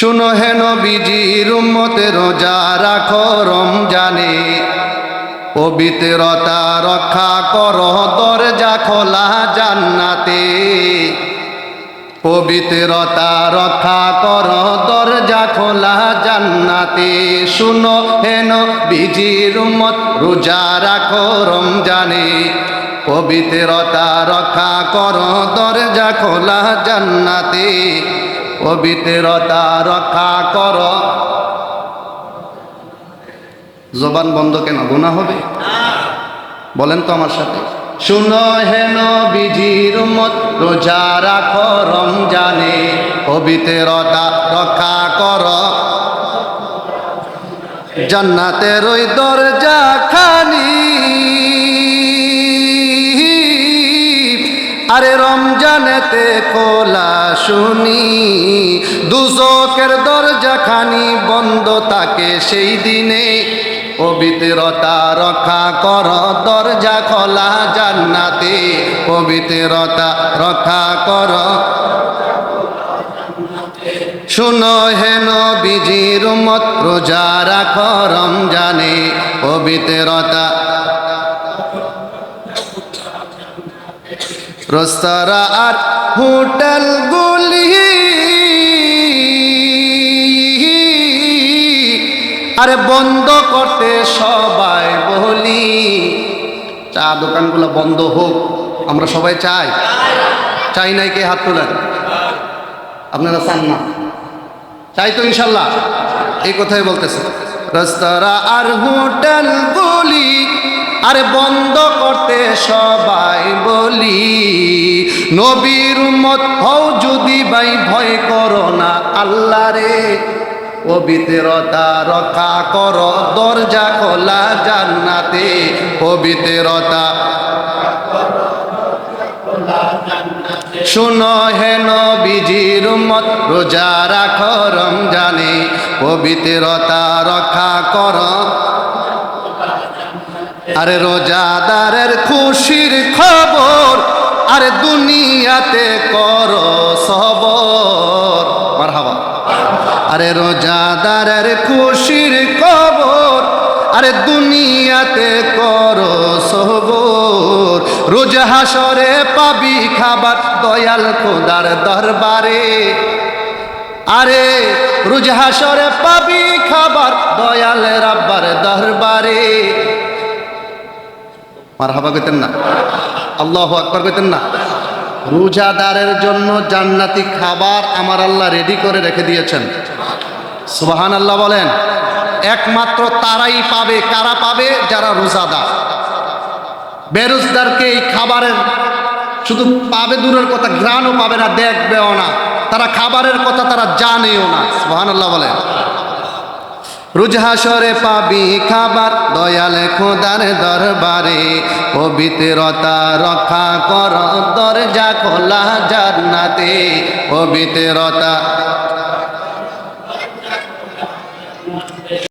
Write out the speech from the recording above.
শুনো হে নবীজির উম্মতে রোজা রাখো রমজানে, পবিত্রতা রক্ষা করো দরজা খোলা জান্নাতে। পবিত্রতা রক্ষা করো দরজা খোলা জান্নাতে। শুনো হে নবীজির উম্মত রোজা রাখো রমজানে, পবিত্রতা রক্ষা করো দরজা খোলা জান্নাতে। পবিত্রতা রক্ষা করো। জবান বন্ধ কেন? গুনাহ হবে? বলেন তো আমার সাথে, শুনো হে নবীজির উম্মত রোজা রাখো রমজানে, পবিত্রতা রক্ষা করো জান্নাতের ওই দরজা খানি। আরে রমজানেতে খোলা শুনি, দুজকের দরজা খানি বন্ধ থাকে সেই দিনে। পবিত্রতা রক্ষা কর দরজা খোলা জান্নাতে। পবিত্রতা রক্ষা কর। শুনো হে নবীজির উম্মত রোজা রাখো রমজানে, পবিত্রতা। রেস্তোরাঁ আর হোটেলগুলি আরে বন্ধ করতে সবাই বলি। চা দোকানগুলো বন্ধ হোক, আমরা সবাই চাই। চাই নাই কে? হাত তোলেন। আপনারা চান না? চাই তো ইনশাল্লাহ। এই কথাই বলতেছে, রেস্তোরাঁ আর হোটেলগুলি আরে বন্ধ করতে সবাই বলি। নবীর উম্মত হও যদি ভাই ভয় করো না আল্লাহ রে, পবিত্রতা রক্ষা করো দরজা খোলা জান্নাতে। পবিত্রতা। শুনো হে নবীজির উম্মত রোজা রাখো রমজানে, পবিত্রতা রক্ষা করো। আরে রোজাদারের খুশির খবর আরে দুনিয়াতে করো সবর। মারহাবা। আরে রোজাদারের খুশির খবর আরে দুনিয়াতে করো সবর। রোজ হাসরে পাবি খাবার দয়াল খোদার দরবারে। আরে রোজ হাসরে পাবি খাবার দয়াল রাব্বার দরবারে। মারহাবা কইতেন না? আল্লাহু আকবার কইতেন না? রোজাদারের জন্য জান্নাতি খাবার আমার আল্লাহ রেডি করে রেখে দিয়েছেন। সুবহানাল্লাহ বলেন। একমাত্র তারাই পাবে। কারা পাবে? যারা রোজাদার। বেরোজদারকে এই খাবারের শুধু পাবে দূরের কথা, ঘ্রাণও পাবে না, দেখবেও না। তারা খাবারের কথা তারা জানেও না। সুবহানাল্লাহ বলেন। রোজ হাসরে পাবি খাবার দয়াল খোদার দরবারে, পবিত্রতা রক্ষা কর দরজা খোলা জান্নাতে। পবিত্রতা